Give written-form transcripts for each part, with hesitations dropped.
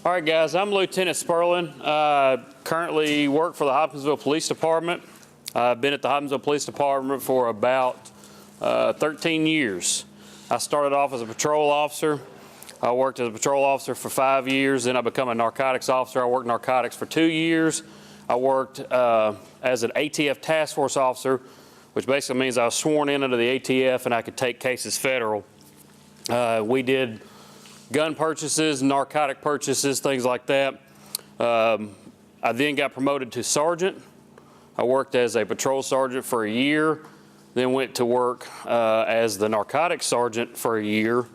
All right, guys, I'm Lieutenant Spurlin. Currently work for the Hopkinsville Police Department. I've been at the Hopkinsville Police Department for about 13 years. I started off as a patrol officer. I worked as a patrol officer for 5 years. Then I became a narcotics officer. I worked narcotics for 2 years. I worked as an ATF task force officer, which basically means I was sworn in under the ATF and I could take cases federal. We did gun purchases, narcotic purchases, things like that. I then got promoted to sergeant. I worked as a patrol sergeant for a year, then went to work as the narcotics sergeant for a year,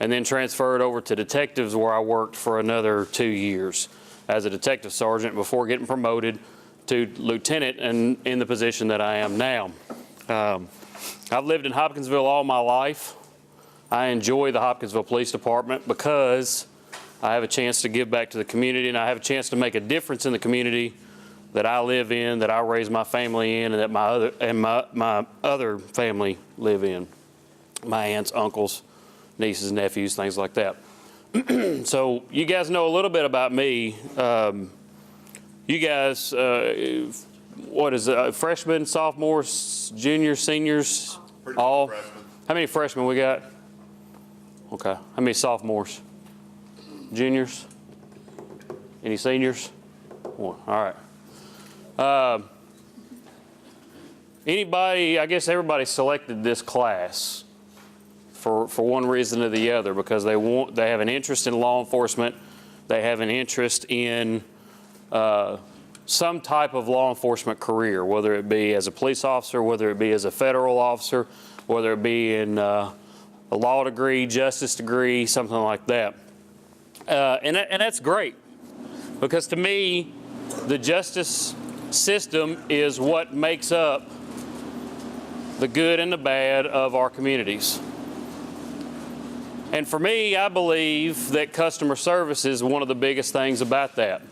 and then transferred over to detectives where I worked for another 2 years as a detective sergeant before getting promoted to lieutenant and in the position that I am now. I've lived in Hopkinsville all my life. I enjoy the Hopkinsville Police Department because I have a chance to give back to the community, and I have a chance to make a difference in the community that I live in, that I raise my family in, and that my other family live in. My aunts, uncles, nieces, nephews, things like that. So you guys know a little bit about me. You guys, what is it, freshmen, sophomores, juniors, seniors, all? How many freshmen we got? Okay. How many sophomores? Juniors? Any seniors? One. All right. Anybody, I guess everybody selected this class for one reason or the other, because they have an interest in law enforcement. They have an interest in some type of law enforcement career, whether it be as a police officer, whether it be as a federal officer, whether it be in a law degree, justice degree, something like that. And that's great, because to me, the justice system is what makes up the good and the bad of our communities. And for me, I believe that customer service is one of the biggest things about that.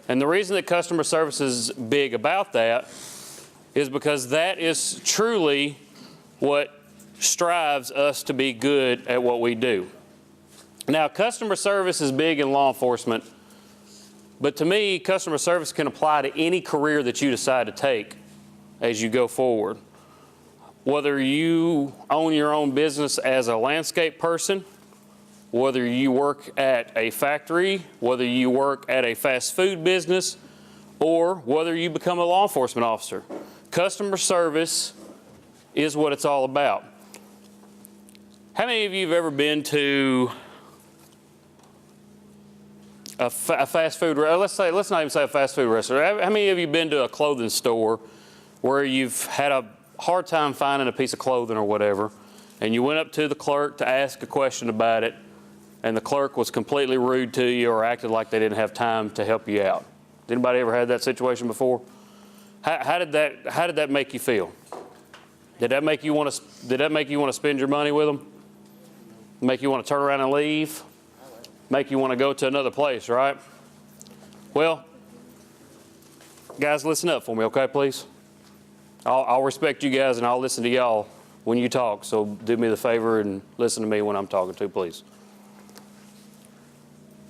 And the reason that customer service is big about that is because that is truly what strives us to be good at what we do. Now, customer service is big in law enforcement, but to me, customer service can apply to any career that you decide to take as you go forward. Whether you own your own business as a landscape person, whether you work at a factory, whether you work at a fast food business, or whether you become a law enforcement officer, customer service is what it's all about. How many of you have ever been to a fast food, let's not even say a fast food restaurant. How many of you have been to a clothing store where you've had a hard time finding a piece of clothing or whatever, and you went up to the clerk to ask a question about it, and the clerk was completely rude to you or acted like they didn't have time to help you out? Anybody ever had that situation before? How did that make you feel? Did that make you want to spend your money with them? Make you want to turn around and leave? Make you want to go to another place, right? Well, guys, listen up for me, okay, please? I'll respect you guys and I'll listen to y'all when you talk, so do me the favor and listen to me when I'm talking to, please.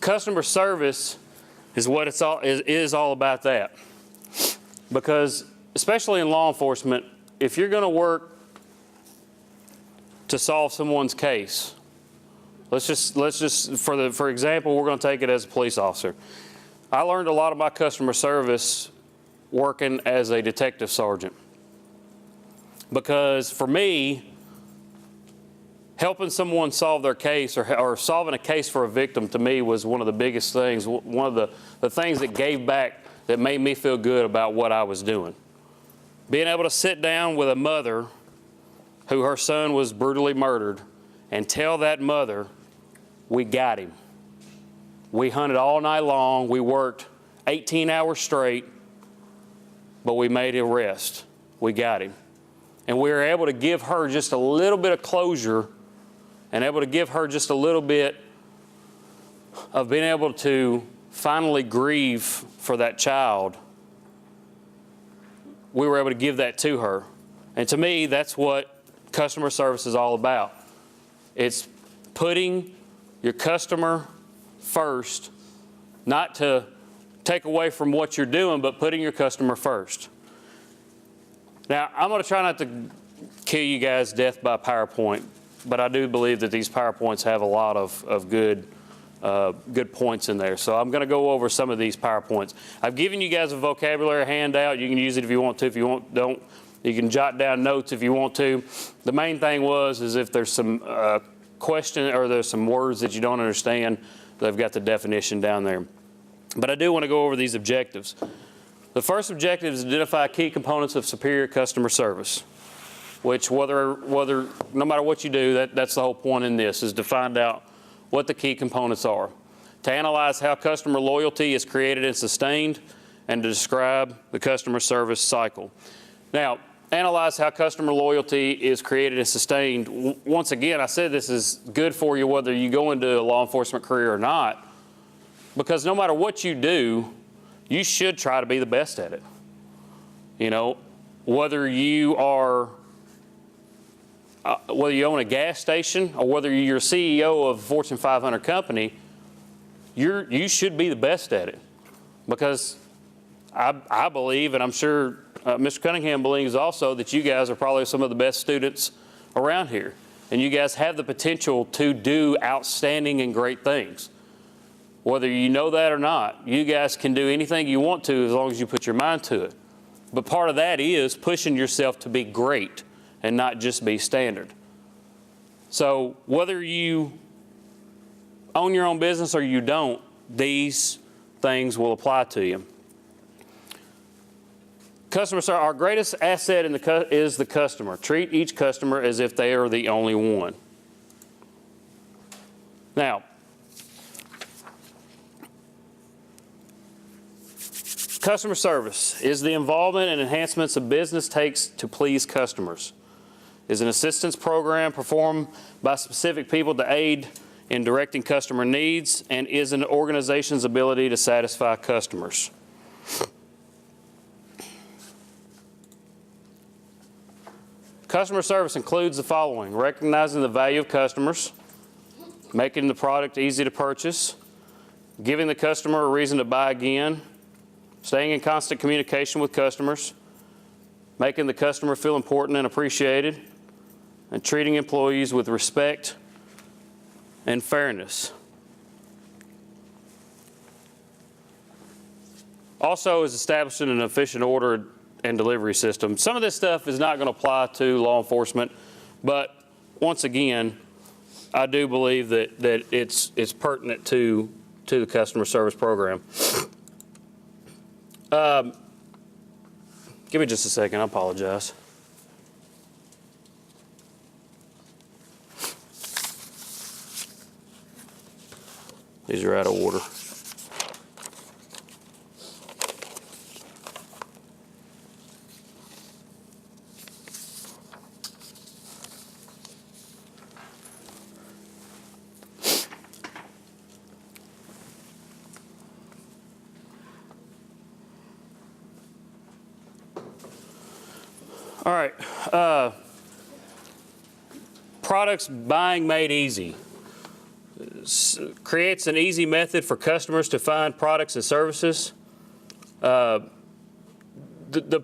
Customer service is what it's all is all about that. Because especially in law enforcement, if you're going to work to solve someone's case, let's just for example, we're going to take it as a police officer. I learned a lot about customer service working as a detective sergeant. Because for me, helping someone solve their case or solving a case for a victim, to me, was one of the biggest things, one of the things that gave back, that made me feel good about what I was doing. Being able to sit down with a mother who her son was brutally murdered and tell that mother, we got him. We hunted all night long. We worked 18 hours straight, but we made an arrest. We got him. And we were able to give her just a little bit of closure and able to give her just a little bit of being able to finally grieve for that child. We were able to give that to her. And to me, that's what customer service is all about. It's putting your customer first not to take away from what you're doing, but putting your customer first. Now, I'm going to try not to kill you guys to death by PowerPoint, but I do believe that these PowerPoints have a lot of good points in there. So I'm going to go over some of these PowerPoints. I've given you guys a vocabulary handout. You can use it if you want to. If you want, don't. You can jot down notes if you want to. The main thing is if there's some question or there's some words that you don't understand, they've got the definition down there. But I do want to go over these objectives. The first objective is identify key components of superior customer service, which no matter what you do, that's the whole point in this, is to find out what the key components are. To analyze how customer loyalty is created and sustained, and to describe the customer service cycle. Now, analyze how customer loyalty is created and sustained. Once again, I said this is good for you whether you go into a law enforcement career or not, because no matter what you do, you should try to be the best at it. You know, whether you own a gas station or whether you're CEO of a Fortune 500 company, you should be the best at it. Because I believe, and I'm sure Mr. Cunningham believes also, that you guys are probably some of the best students around here. And you guys have the potential to do outstanding and great things. Whether you know that or not, you guys can do anything you want to as long as you put your mind to it. But part of that is pushing yourself to be great and not just be standard. So whether you own your own business or you don't, these things will apply to you. Customer service, our greatest asset is the customer. Treat each customer as if they are the only one. Now, customer service is the involvement and enhancements a business takes to please customers. Is an assistance program performed by specific people to aid in directing customer needs, and is an organization's ability to satisfy customers. Customer service includes the following: recognizing the value of customers, making the product easy to purchase, giving the customer a reason to buy again, staying in constant communication with customers, making the customer feel important and appreciated, and treating employees with respect and fairness. Also is establishing an efficient order and delivery system. Some of this stuff is not going to apply to law enforcement, but once again, I do believe that it's pertinent to the customer service program. Give me just a second, I apologize. These are out of order. All right, products buying made easy. Creates an easy method for customers to find products and services. The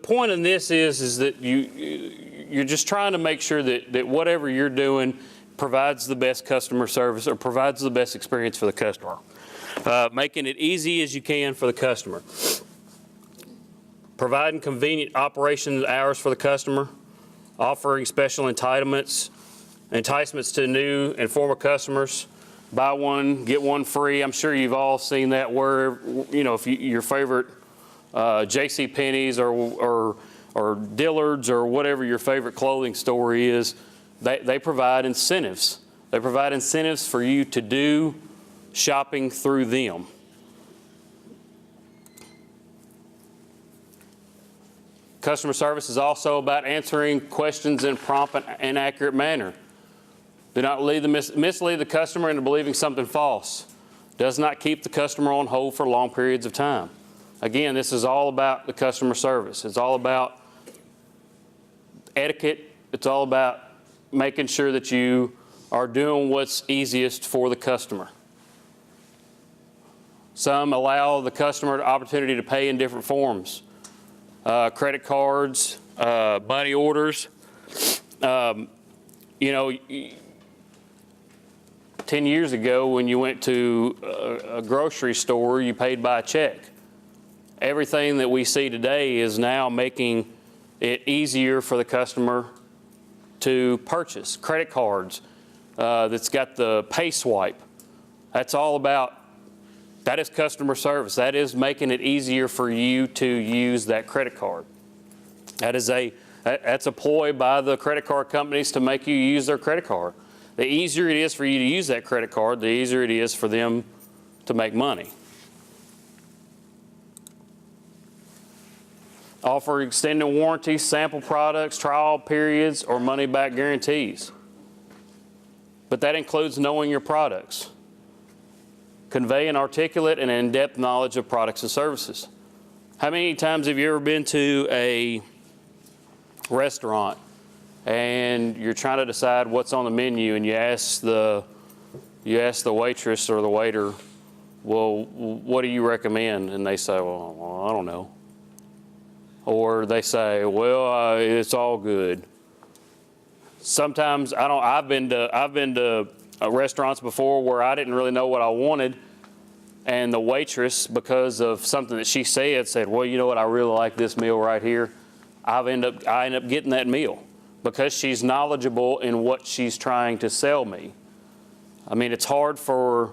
point in this is that you're just trying to make sure that whatever you're doing provides the best customer service or provides the best experience for the customer. Making it easy as you can for the customer. Providing convenient operation hours for the customer, offering special enticements to new and former customers, buy one, get one free. I'm sure you've all seen that where, you know, if your favorite J.C. Penney's or Dillard's or whatever your favorite clothing store is, they provide incentives. They provide incentives for you to do shopping through them. Customer service is also about answering questions in a prompt and accurate manner. Do not mislead the customer into believing something false. Does not keep the customer on hold for long periods of time. Again, this is all about the customer service. It's all about etiquette. It's all about making sure that you are doing what's easiest for the customer. Some allow the customer the opportunity to pay in different forms. Credit cards, money orders. You know, 10 years ago when you went to a grocery store, you paid by a check. Everything that we see today is now making it easier for the customer to purchase. Credit cards that's got the pay swipe. That's all about, that is customer service. That is making it easier for you to use that credit card. That's a ploy by the credit card companies to make you use their credit card. The easier it is for you to use that credit card, the easier it is for them to make money. Offer extended warranties, sample products, trial periods, or money-back guarantees. But that includes knowing your products. Convey an articulate and in-depth knowledge of products and services. How many times have you ever been to a restaurant and you're trying to decide what's on the menu, and you ask the waitress or the waiter, well, what do you recommend? And they say, well, I don't know. Or they say, well, it's all good. Sometimes I've been to restaurants before where I didn't really know what I wanted, and the waitress, because of something that she said, well, you know what, I really like this meal right here. I end up getting that meal because she's knowledgeable in what she's trying to sell me. I mean, it's hard for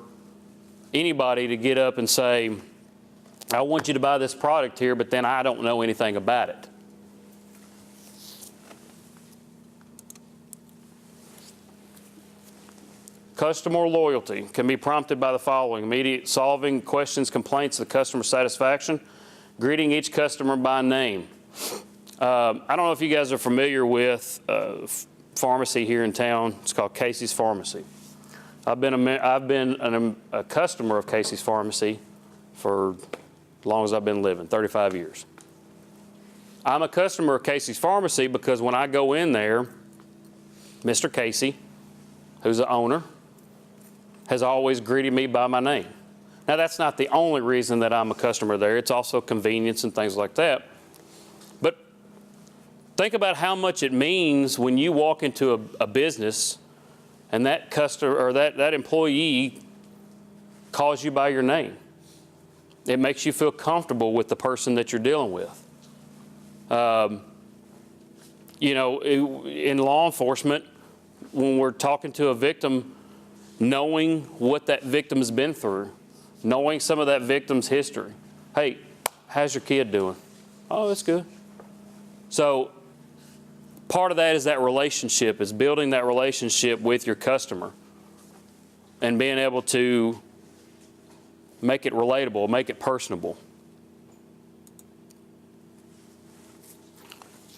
anybody to get up and say, I want you to buy this product here, but then I don't know anything about it. Customer loyalty can be prompted by the following: immediate solving questions, complaints of customer satisfaction, greeting each customer by name. I don't know if you guys are familiar with pharmacy here in town. It's called Casey's Pharmacy. I've been a customer of Casey's Pharmacy for as long as I've been living, 35 years. I'm a customer of Casey's Pharmacy because when I go in there, Mr. Casey, who's the owner, has always greeted me by my name. Now, that's not the only reason that I'm a customer there. It's also convenience and things like that. But think about how much it means when you walk into a business and that customer or that employee calls you by your name. It makes you feel comfortable with the person that you're dealing with. You know, in law enforcement, when we're talking to a victim, knowing what that victim's been through, knowing some of that victim's history. Hey, how's your kid doing? Oh, it's good. So part of that is that relationship, is building that relationship with your customer and being able to make it relatable, make it personable.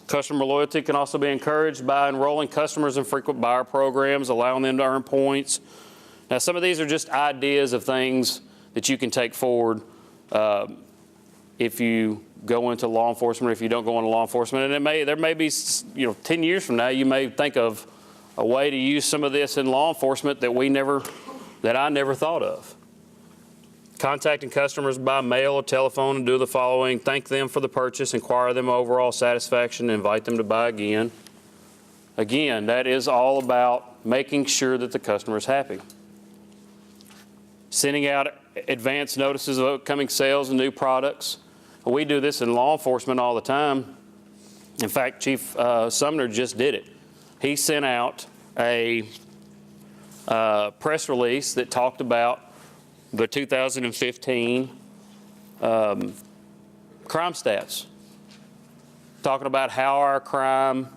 Customer loyalty can also be encouraged by enrolling customers in frequent buyer programs, allowing them to earn points. Now, some of these are just ideas of things that you can take forward if you go into law enforcement, or if you don't go into law enforcement. And there may be, 10 years from now, you may think of a way to use some of this in law enforcement that I never thought of. Contacting customers by mail or telephone and do the following: thank them for the purchase, inquire them overall satisfaction, invite them to buy again. Again, that is all about making sure that the customer is happy. Sending out advance notices of upcoming sales and new products. We do this in law enforcement all the time. In fact, Chief Sumner just did it. He sent out a press release that talked about the 2015 crime stats, talking about how our crime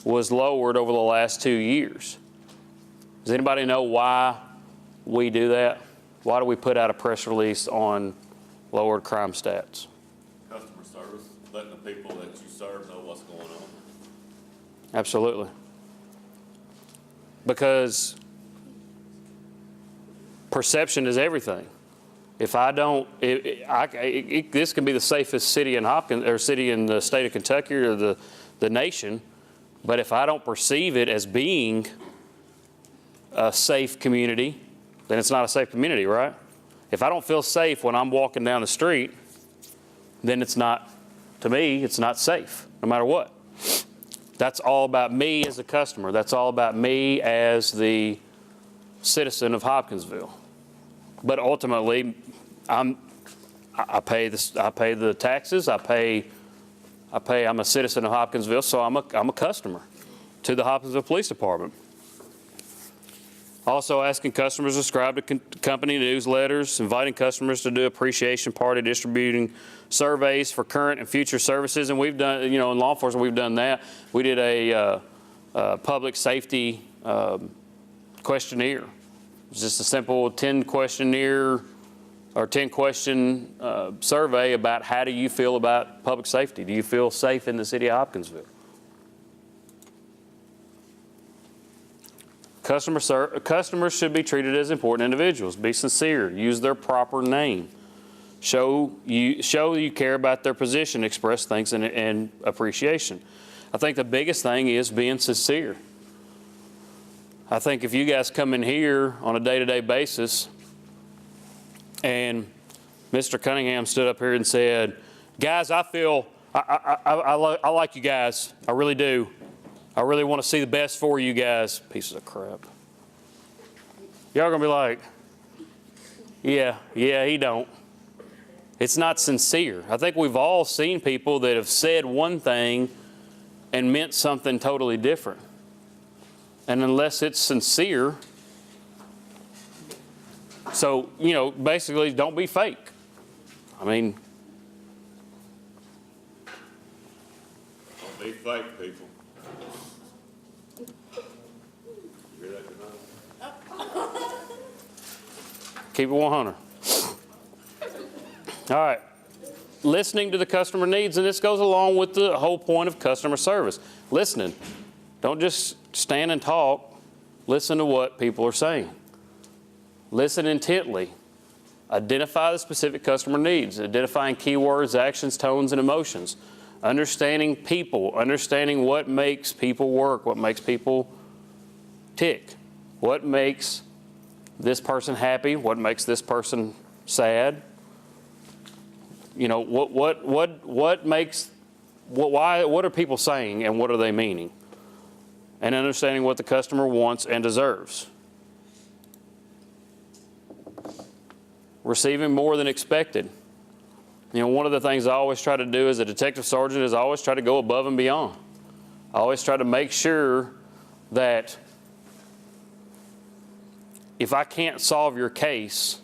was lowered over the last 2 years. Does anybody know why we do that? Why do we put out a press release on lowered crime stats? Customer service, letting the people that you serve know what's going on. Absolutely. Because perception is everything. If I don't, this can be the safest city in city in the state of Kentucky or the nation, but if I don't perceive it as being a safe community, then it's not a safe community, right? If I don't feel safe when I'm walking down the street, then it's not, to me, it's not safe, no matter what. That's all about me as a customer. That's all about me as the citizen of Hopkinsville. But ultimately, I pay the taxes. I'm a citizen of Hopkinsville, so I'm a customer to the Hopkinsville Police Department. Also asking customers to subscribe to company newsletters, inviting customers to do appreciation party, distributing surveys for current and future services. And we've done, in law enforcement, we've done that. We did a public safety questionnaire. It's just a simple 10 questionnaire or 10 question survey about how do you feel about public safety? Do you feel safe in the city of Hopkinsville? Customers should be treated as important individuals. Be sincere. Use their proper name. Show you care about their position. Express thanks and appreciation. I think the biggest thing is being sincere. I think if you guys come in here on a day-to-day basis and Mr. Cunningham stood up here and said, guys, I like you guys. I really do. I really want to see the best for you guys. Pieces of crap. Y'all gonna be like, yeah, he don't. It's not sincere. I think we've all seen people that have said one thing and meant something totally different. And unless it's sincere, so, basically don't be fake. I mean, Don't be fake, people. You hear that tonight? keep it 100. All right. Listening to the customer needs, and this goes along with the whole point of customer service. Listening. Don't just stand and talk. Listen to what people are saying. Listen intently. Identify the specific customer needs, identifying keywords, actions, tones, and emotions. Understanding people, understanding what makes people work, what makes people tick, what makes this person happy, what makes this person sad. What are people saying and what are they meaning? And understanding what the customer wants and deserves. Receiving more than expected. One of the things I always try to do as a detective sergeant is I always try to go above and beyond. I always try to make sure that if I can't solve your case,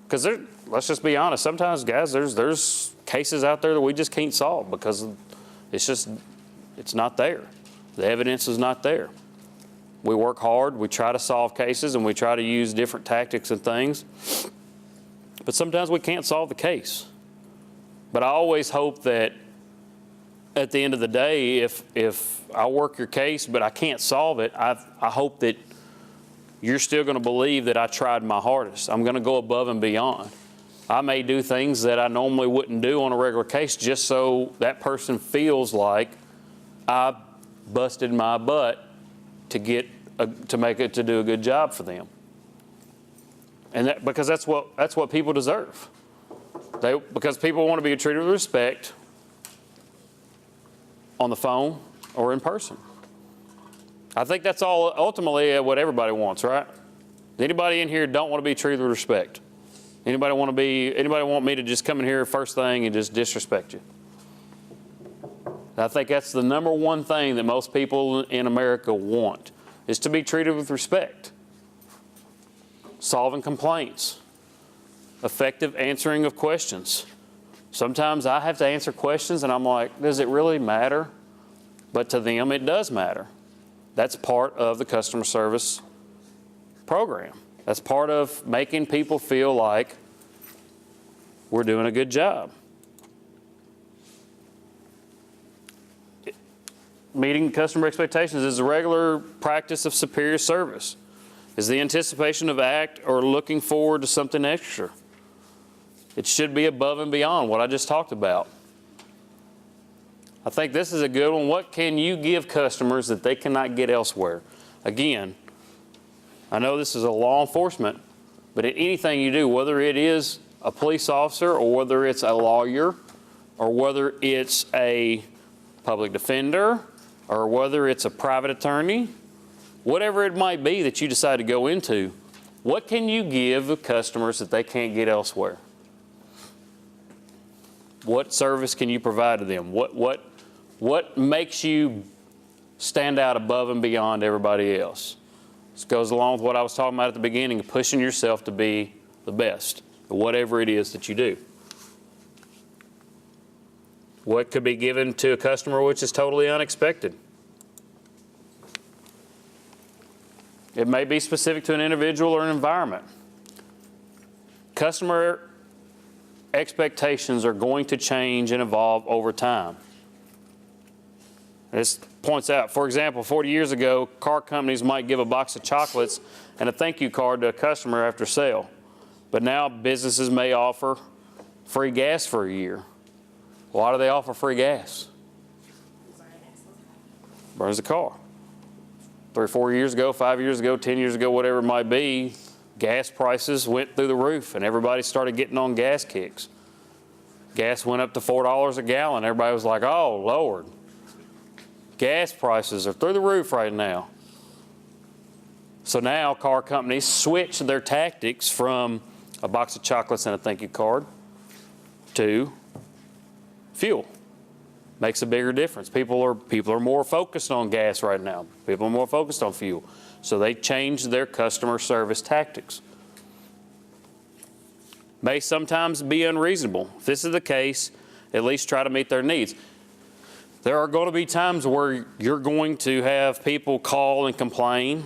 because let's just be honest, sometimes, guys, there's cases out there that we just can't solve because it's not there. The evidence is not there. We work hard, we try to solve cases, and we try to use different tactics and things. But sometimes we can't solve the case. But I always hope that at the end of the day, if I work your case but I can't solve it, I hope that you're still going to believe that I tried my hardest. I'm going to go above and beyond. I may do things that I normally wouldn't do on a regular case just so that person feels like I busted my butt to do a good job for them. And because that's what people deserve. Because people want to be treated with respect on the phone or in person. I think that's all ultimately what everybody wants, right? Anybody in here don't want to be treated with respect? Anybody want me to just come in here first thing and just disrespect you? I think that's the number one thing that most people in America want, is to be treated with respect. Solving complaints. Effective answering of questions. Sometimes I have to answer questions and I'm like, does it really matter? But to them, it does matter. That's part of the customer service program. That's part of making people feel like we're doing a good job. Meeting customer expectations is a regular practice of superior service. Is the anticipation of act or looking forward to something extra. It should be above and beyond what I just talked about. I think this is a good one. What can you give customers that they cannot get elsewhere? Again, I know this is a law enforcement But in anything you do, whether it is a police officer or whether it's a lawyer or whether it's a public defender or whether it's a private attorney, whatever it might be that you decide to go into, what can you give the customers that they can't get elsewhere? What service can you provide to them? What makes you stand out above and beyond everybody else? This goes along with what I was talking about at the beginning, of pushing yourself to be the best, whatever it is that you do. What could be given to a customer which is totally unexpected? It may be specific to an individual or an environment. Customer expectations are going to change and evolve over time. This points out, for example, 40 years ago, car companies might give a box of chocolates and a thank you card to a customer after sale. But now businesses may offer free gas for a year. Why do they offer free gas? Burns the car. 3 or 4 years ago, 5 years ago, 10 years ago, whatever it might be, gas prices went through the roof and everybody started getting on gas kicks. Gas went up to $4 a gallon. Everybody was like, oh, Lord. Gas prices are through the roof right now. So now car companies switch their tactics from a box of chocolates and a thank you card to fuel. Makes a bigger difference. People are more focused on gas right now. People are more focused on fuel. So they change their customer service tactics. May sometimes be unreasonable. If this is the case, at least try to meet their needs. There are going to be times where you're going to have people call and complain,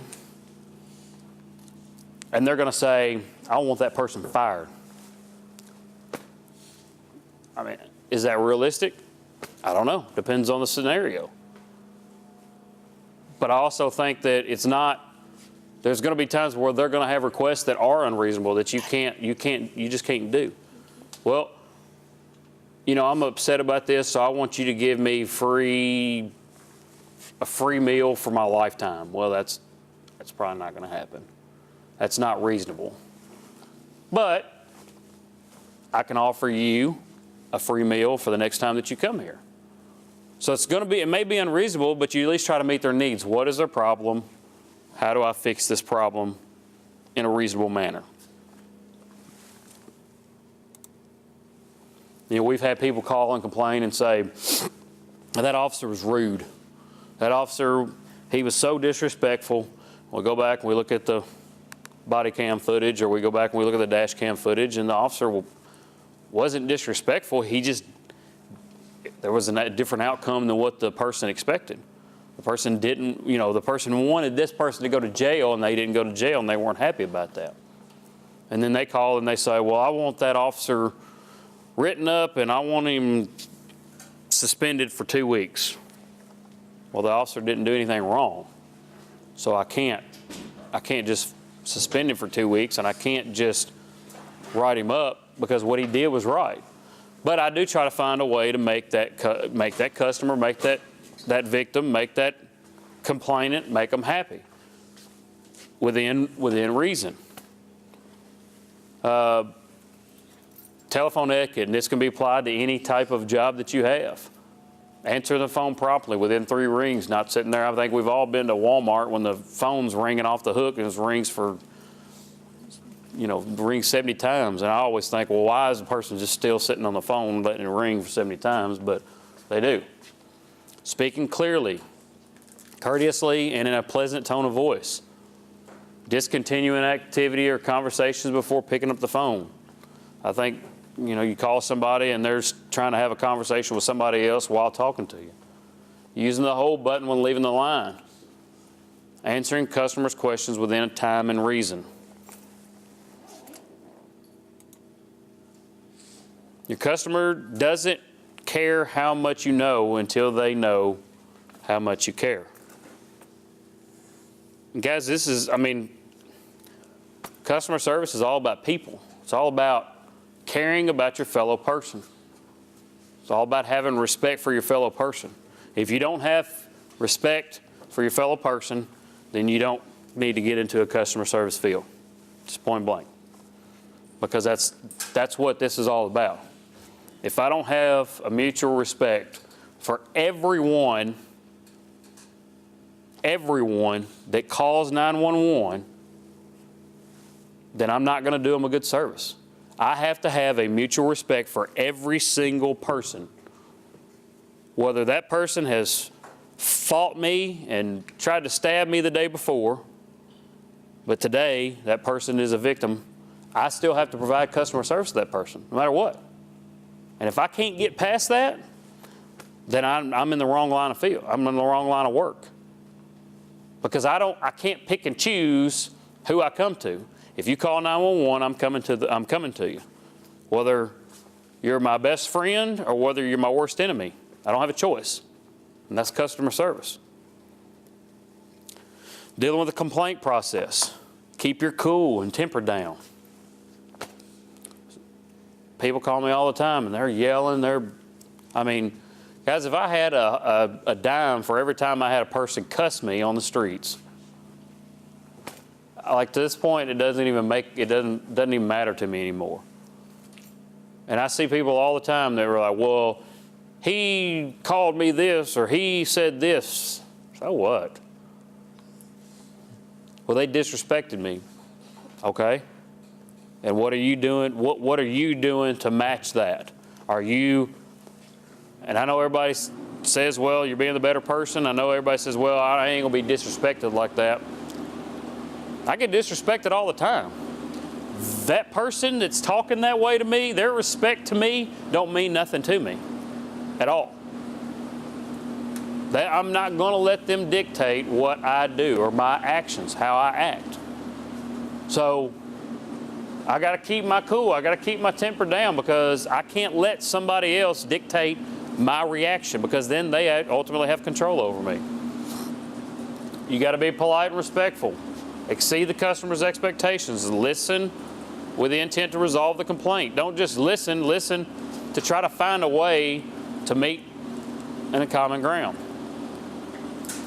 and they're going to say, I want that person fired. I mean, is that realistic? I don't know. Depends on the scenario. But I also think that it's not, there's going to be times where they're going to have requests that are unreasonable that you just can't do. Well, you know, I'm upset about this, so I want you to give me a free meal for my lifetime. Well, that's probably not going to happen. That's not reasonable. But I can offer you a free meal for the next time that you come here. So it may be unreasonable, but you at least try to meet their needs. What is their problem? How do I fix this problem in a reasonable manner? You know, we've had people call and complain and say, that officer was rude. That officer, he was so disrespectful. We'll go back and we look at the body cam footage, or we go back and we look at the dash cam footage, and the officer wasn't disrespectful. There was a different outcome than what the person expected. The person didn't, you know, the person wanted this person to go to jail, and they didn't go to jail, and they weren't happy about that. And then they call and they say, well, I want that officer written up and I want him suspended for 2 weeks. Well, the officer didn't do anything wrong. So I can't just suspend him for 2 weeks, and I can't just write him up because what he did was right. But I do try to find a way to make that customer, make that victim, make that complainant, make them happy within reason. Telephone etiquette, and this can be applied to any type of job that you have. Answer the phone promptly within 3 rings, not sitting there. I think we've all been to Walmart when the phone's ringing off the hook and it rings for, you know, rings 70 times. And I always think, well, why is the person just still sitting on the phone letting it ring for 70 times? But they do. Speaking clearly, courteously, and in a pleasant tone of voice. Discontinuing activity or conversations before picking up the phone. I think, you know, you call somebody and they're trying to have a conversation with somebody else while talking to you. Using the hold button when leaving the line. Answering customers' questions within a time and reason. Your customer doesn't care how much you know until they know how much you care. And guys, customer service is all about people. It's all about caring about your fellow person. It's all about having respect for your fellow person. If you don't have respect for your fellow person, then you don't need to get into a customer service field. Just point blank. because that's what this is all about. If I don't have a mutual respect for everyone that calls 911, then I'm not going to do them a good service. I have to have a mutual respect for every single person. Whether that person has fought me and tried to stab me the day before, but today that person is a victim, I still have to provide customer service to that person, no matter what. And if I can't get past that, then I'm in the wrong line of field. I'm in the wrong line of work. Because I can't pick and choose who I come to. If you call 911, I'm coming to you. Whether you're my best friend or whether you're my worst enemy, I don't have a choice. And that's customer service. Dealing with the complaint process. Keep your cool and temper down. People call me all the time and they're yelling. Guys, if I had a dime for every time I had a person cuss me on the streets, like to this point, it doesn't even matter to me anymore. And I see people all the time that were like, well, he called me this or he said this. So what? Well, they disrespected me. Okay. And what are you doing? What are you doing to match that? And I know everybody says, well, you're being the better person. I know everybody says, well, I ain't gonna be disrespected like that. I get disrespected all the time. That person that's talking that way to me, their respect to me don't mean nothing to me at all. I'm not gonna let them dictate what I do or my actions, how I act. So I gotta keep my cool. I gotta keep my temper down because I can't let somebody else dictate my reaction, because then they ultimately have control over me. You got to be polite and respectful. Exceed the customer's expectations. Listen with the intent to resolve the complaint. Don't just listen to try to find a way to meet in a common ground.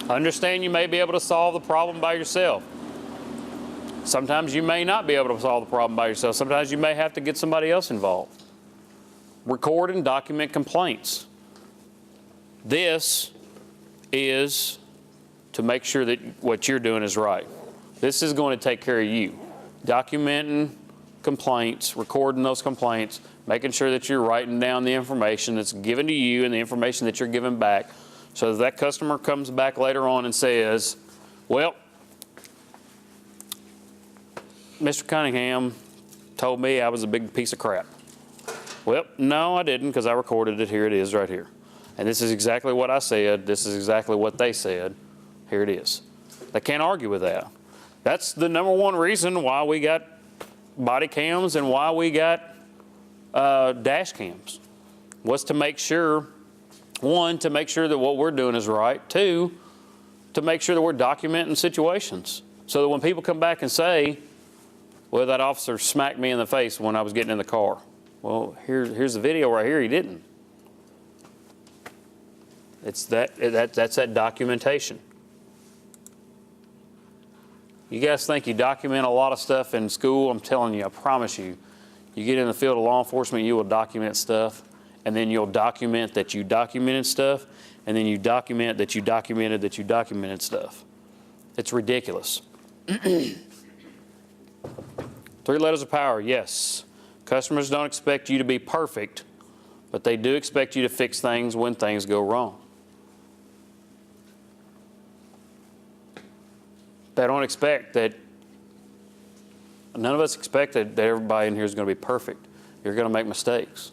Understand you may be able to solve the problem by yourself. Sometimes you may not be able to solve the problem by yourself. Sometimes you may have to get somebody else involved. Record and document complaints. This is to make sure that what you're doing is right. This is going to take care of you. Documenting complaints, recording those complaints, making sure that you're writing down the information that's given to you and the information that you're giving back, so that customer comes back later on and says, well, Mr. Cunningham told me I was a big piece of crap. Well, no, I didn't, because I recorded it. Here it is right here. And this is exactly what I said. This is exactly what they said. Here it is. They can't argue with that. That's the number one reason why we got body cams and why we got dash cams, was to make sure, one, to make sure that what we're doing is right. Two, to make sure that we're documenting situations so that when people come back and say, well, that officer smacked me in the face when I was getting in the car. Well, here's the video right here. He didn't. That's that documentation. You guys think you document a lot of stuff in school? I'm telling you, I promise you, you get in the field of law enforcement, you will document stuff, and then you'll document that you documented stuff, and then you document that you documented that you documented stuff. It's ridiculous. 3 letters of power, yes. Customers don't expect you to be perfect, but they do expect you to fix things when things go wrong. They don't expect that, none of us expect that everybody in here is going to be perfect. You're going to make mistakes.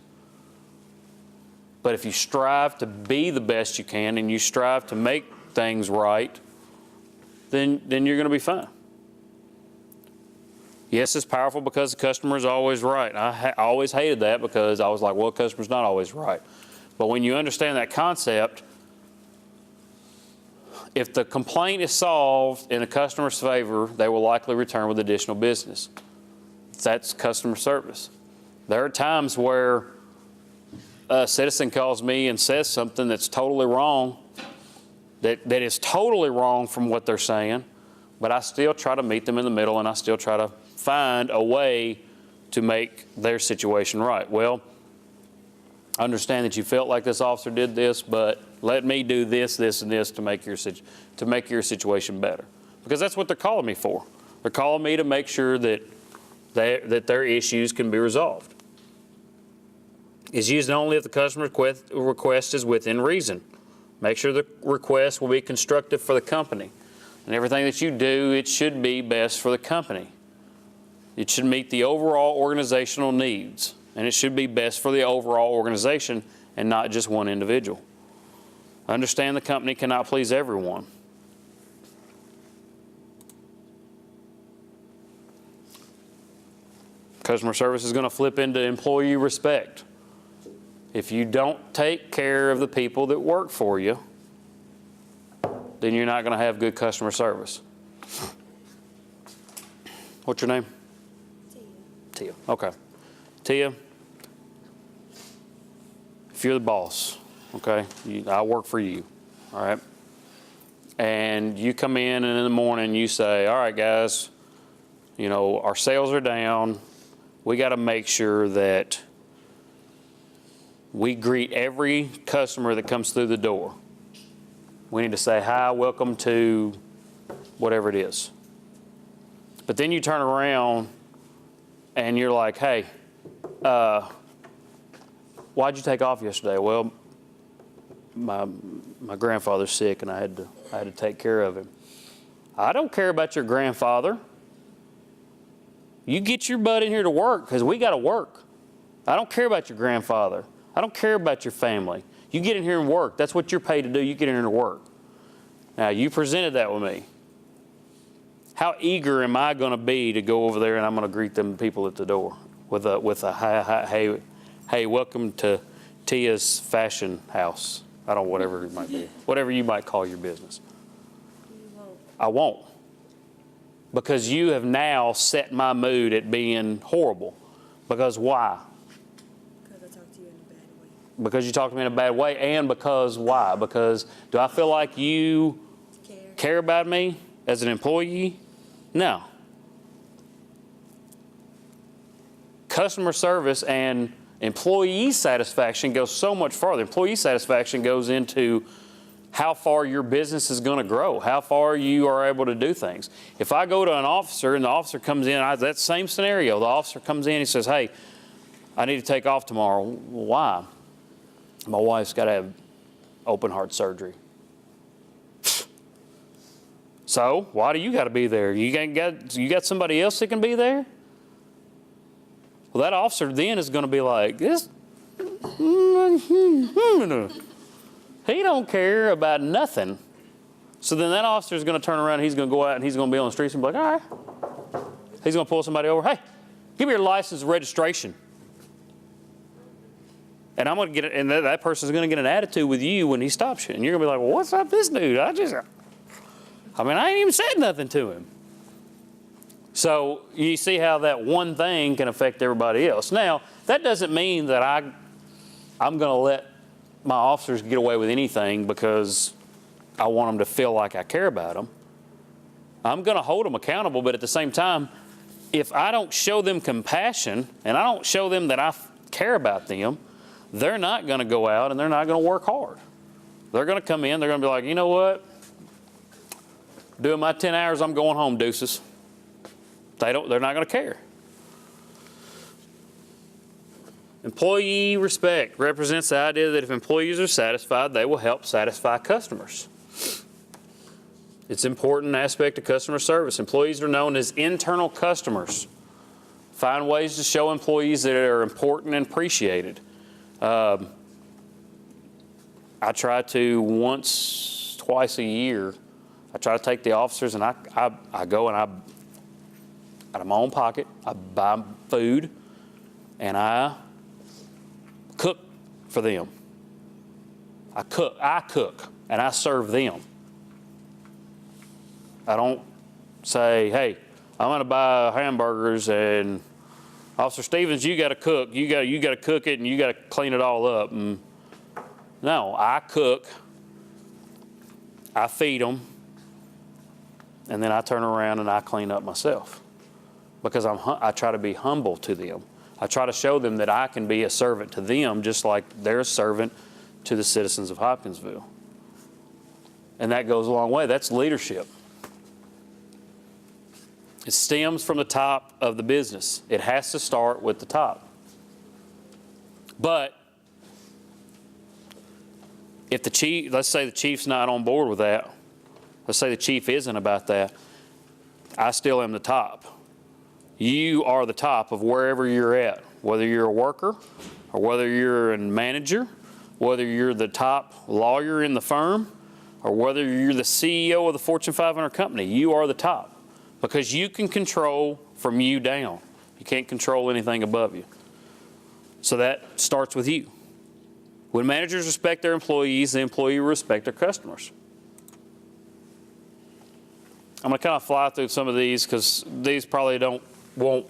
But if you strive to be the best you can and you strive to make things right, then you're going to be fine. Yes, it's powerful because the customer is always right. I always hated that because I was like, well, the customer's not always right. But when you understand that concept, if the complaint is solved in a customer's favor, they will likely return with additional business. That's customer service. There are times where a citizen calls me and says something that's totally wrong, that is totally wrong from what they're saying, but I still try to meet them in the middle and I still try to find a way to make their situation right. Well, I understand that you felt like this officer did this, but let me do this, this, and this to make your situation better. Because that's what they're calling me for. They're calling me to make sure that their issues can be resolved. Is used only if the customer request is within reason. Make sure the request will be constructive for the company. And everything that you do, it should be best for the company. It should meet the overall organizational needs. And it should be best for the overall organization and not just one individual. Understand the company cannot please everyone. Customer service is going to flip into employee respect. If you don't take care of the people that work for you, then you're not going to have good customer service. What's your name? Tia. Okay. Tia, if you're the boss, okay, I work for you, all right, and you come in and in the morning you say, all right, guys, you know, our sales are down. We got to make sure that we greet every customer that comes through the door. We need to say, hi, welcome to whatever it is. But then you turn around and you're like, hey, why'd you take off yesterday? Well, my grandfather's sick and I had to take care of him. I don't care about your grandfather. You get your butt in here to work because we got to work. I don't care about your grandfather. I don't care about your family. You get in here and work. That's what you're paid to do. You get in here to work. Now, you presented that with me. How eager am I going to be to go over there and I'm going to greet them people at the door with a hey, welcome to Tia's fashion house. I don't know, whatever it might be. Whatever you might call your business. You won't. I won't. Because you have now set my mood at being horrible. Because why? Because I talked to you in a bad way. Because you talked to me in a bad way, and because why? Because do I feel like you care about me as an employee? No. Customer service and employee satisfaction goes so much farther. Employee satisfaction goes into how far your business is going to grow, how far you are able to do things. If I go to an officer and the officer comes in, that same scenario, the officer comes in and he says, hey, I need to take off tomorrow. Why? My wife's got to have open heart surgery. So why do you got to be there? You got somebody else that can be there? Well, that officer then is going to be like, this. He don't care about nothing. So then that officer is going to turn around, he's going to go out and he's going to be on the streets and be like, all right. He's going to pull somebody over. Hey, give me your license and registration. And I'm going to get it, and that person's going to get an attitude with you when he stops you. And you're going to be like, well, what's up this dude? I ain't even said nothing to him. So you see how that one thing can affect everybody else. Now, that doesn't mean that I'm going to let my officers get away with anything because I want them to feel like I care about them. I'm going to hold them accountable, but at the same time, if I don't show them compassion and I don't show them that I care about them, they're not going to go out and they're not going to work hard. They're going to come in, they're going to be like, you know what? Doing my 10 hours, I'm going home, deuces. They're not going to care. Employee respect represents the idea that if employees are satisfied, they will help satisfy customers. It's an important aspect of customer service. Employees are known as internal customers. Find ways to show employees that are important and appreciated. I try to twice a year, I try to take the officers and I go and out of my own pocket, I buy food and I cook for them. I cook and I serve them. I don't say, hey, I'm going to buy hamburgers and Officer Stevens, you got to cook. You got to cook it and you got to clean it all up. And no, I cook. I feed them. And then I turn around and I clean up myself. because I try to be humble to them. I try to show them that I can be a servant to them just like they're a servant to the citizens of Hopkinsville. And that goes a long way. That's leadership. It stems from the top of the business. It has to start with the top. But if the chief, let's say the chief's not on board with that, let's say the chief isn't about that, I still am the top. You are the top of wherever you're at, whether you're a worker or whether you're a manager, whether you're the top lawyer in the firm, or whether you're the CEO of the Fortune 500 company, you are the top. Because you can control from you down. You can't control anything above you. So that starts with you. When managers respect their employees, the employee will respect their customers. I'm going to kind of fly through some of these because these probably won't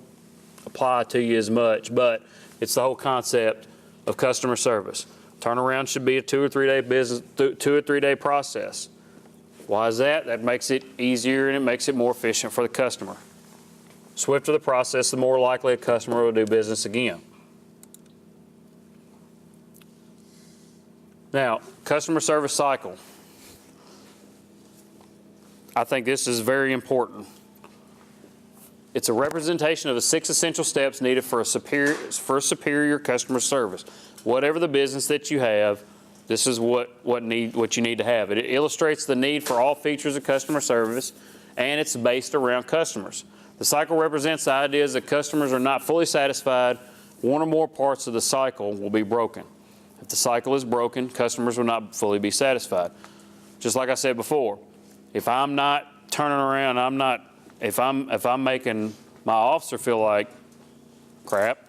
apply to you as much, but it's the whole concept of customer service. Turnaround should be a 2 or 3 day business, 2 or 3 day process. Why is that? That makes it easier and it makes it more efficient for the customer. Swifter the process, the more likely a customer will do business again. Now, customer service cycle. I think this is very important. It's a representation of the 6 essential steps needed for a superior customer service. Whatever the business that you have, this is what you need to have. It illustrates the need for all features of customer service, and it's based around customers. The cycle represents the ideas that customers are not fully satisfied. One or more parts of the cycle will be broken. If the cycle is broken, customers will not fully be satisfied. Just like I said before, if I'm not turning around, if I'm making my officer feel like crap,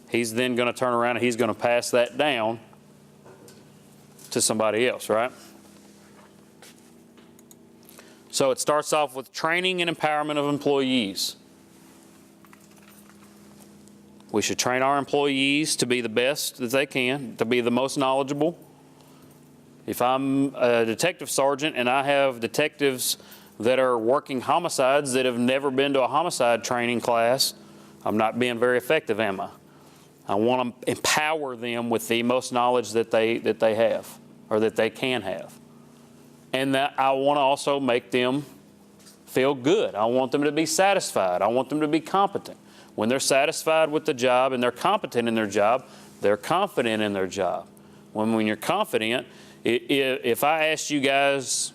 he's then going to turn around and he's going to pass that down to somebody else, right? So it starts off with training and empowerment of employees. We should train our employees to be the best that they can, to be the most knowledgeable. If I'm a detective sergeant and I have detectives that are working homicides that have never been to a homicide training class, I'm not being very effective, am I? I want to empower them with the most knowledge that they have or that they can have. And that I want to also make them feel good. I want them to be satisfied. I want them to be competent. When they're satisfied with the job and they're competent in their job, they're confident in their job. When you're confident, if I asked you guys,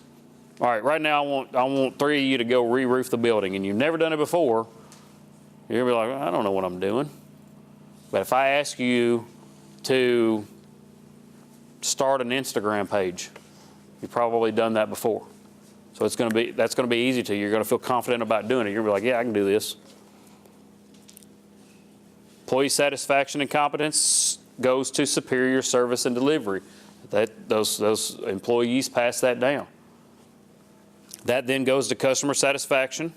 all right, right now I want 3 of you to go re-roof the building, and you've never done it before, you're going to be like, I don't know what I'm doing. But if I ask you to start an Instagram page, you've probably done that before. So that's going to be easy to you. You're going to feel confident about doing it. You're going to be like, yeah, I can do this. Employee satisfaction and competence goes to superior service and delivery. Those employees pass that down. That then goes to customer satisfaction,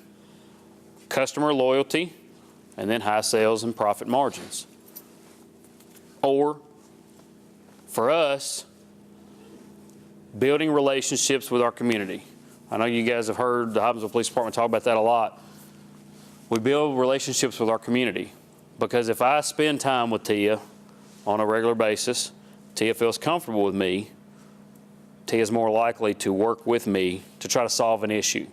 customer loyalty, and then high sales and profit margins. Or, for us, building relationships with our community. I know you guys have heard the Hopkinsville Police Department talk about that a lot. We build relationships with our community because if I spend time with Tia on a regular basis, Tia feels comfortable with me, Tia is more likely to work with me to try to solve an issue.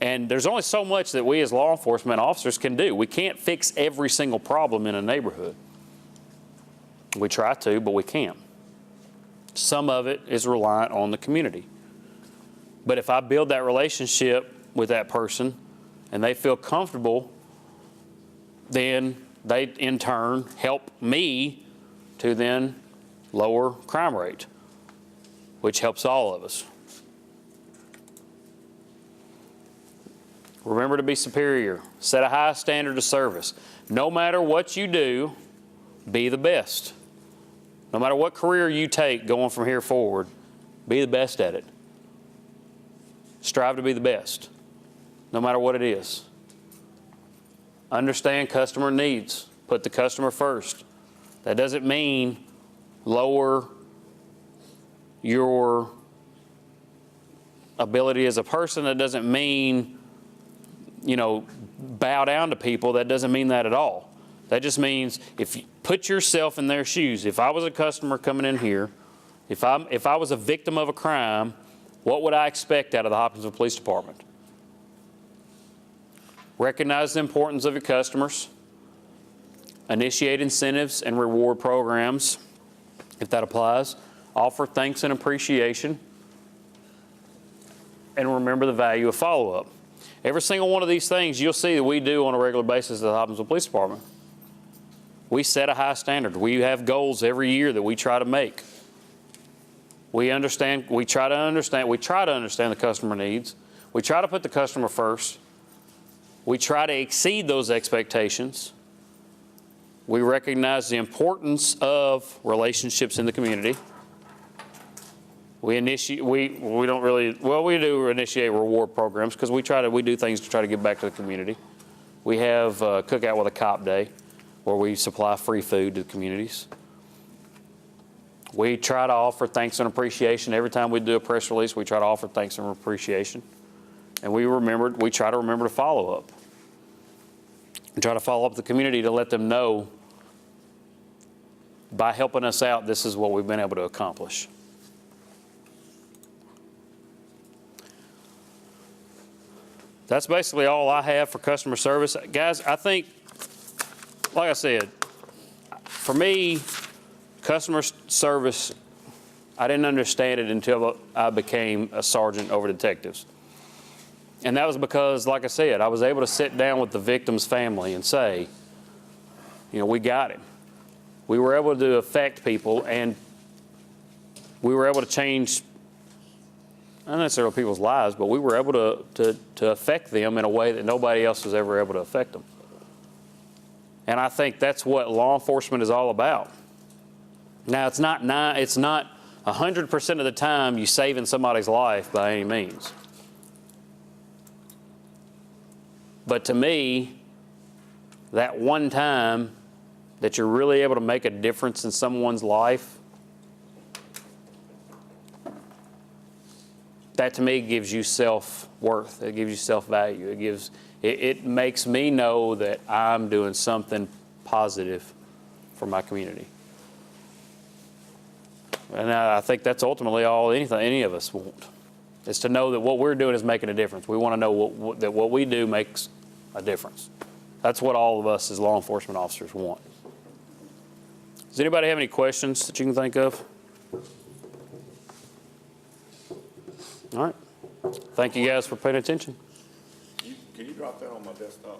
And there's only so much that we as law enforcement officers can do. We can't fix every single problem in a neighborhood. We try to, but we can't. Some of it is reliant on the community. But if I build that relationship with that person and they feel comfortable, then they in turn help me to then lower crime rate, which helps all of us. Remember to be superior. Set a high standard of service. No matter what you do, be the best. No matter what career you take going from here forward, be the best at it. Strive to be the best, no matter what it is. Understand customer needs. Put the customer first. That doesn't mean lower your ability as a person. That doesn't mean, bow down to people, that doesn't mean that at all. That just means if you put yourself in their shoes. If I was a customer coming in here, if I was a victim of a crime, what would I expect out of the Hopkinsville Police Department? Recognize the importance of your customers, initiate incentives and reward programs, if that applies, offer thanks and appreciation, and remember the value of follow-up. Every single one of these things you'll see that we do on a regular basis at the Hopkinsville Police Department. We set a high standard. We have goals every year that we try to make. We try to understand the customer needs. We try to put the customer first. We try to exceed those expectations. We recognize the importance of relationships in the community. We do initiate reward programs because we do things to try to give back to the community. We have Cookout with a Cop Day where we supply free food to the communities. We try to offer thanks and appreciation. Every time we do a press release, we try to offer thanks and appreciation. And we try to remember to follow up. We try to follow up the community to let them know by helping us out, this is what we've been able to accomplish. That's basically all I have for customer service. Guys, I think, like I said, for me, customer service, I didn't understand it until I became a sergeant over detectives. And that was because, like I said, I was able to sit down with the victim's family and say, you know, we got him. We were able to affect people, and we were able to change, not necessarily people's lives, but we were able to affect them in a way that nobody else was ever able to affect them. And I think that's what law enforcement is all about. Now, it's not 100% of the time you saving somebody's life by any means. But to me, that one time that you're really able to make a difference in someone's life, that to me gives you self-worth. It gives you self-value. It makes me know that I'm doing something positive for my community. And I think that's ultimately all any of us want, is to know that what we're doing is making a difference. We want to know that what we do makes a difference. That's what all of us as law enforcement officers want. Does anybody have any questions that you can think of? All right. Thank you guys for paying attention. Can you drop that on my desktop?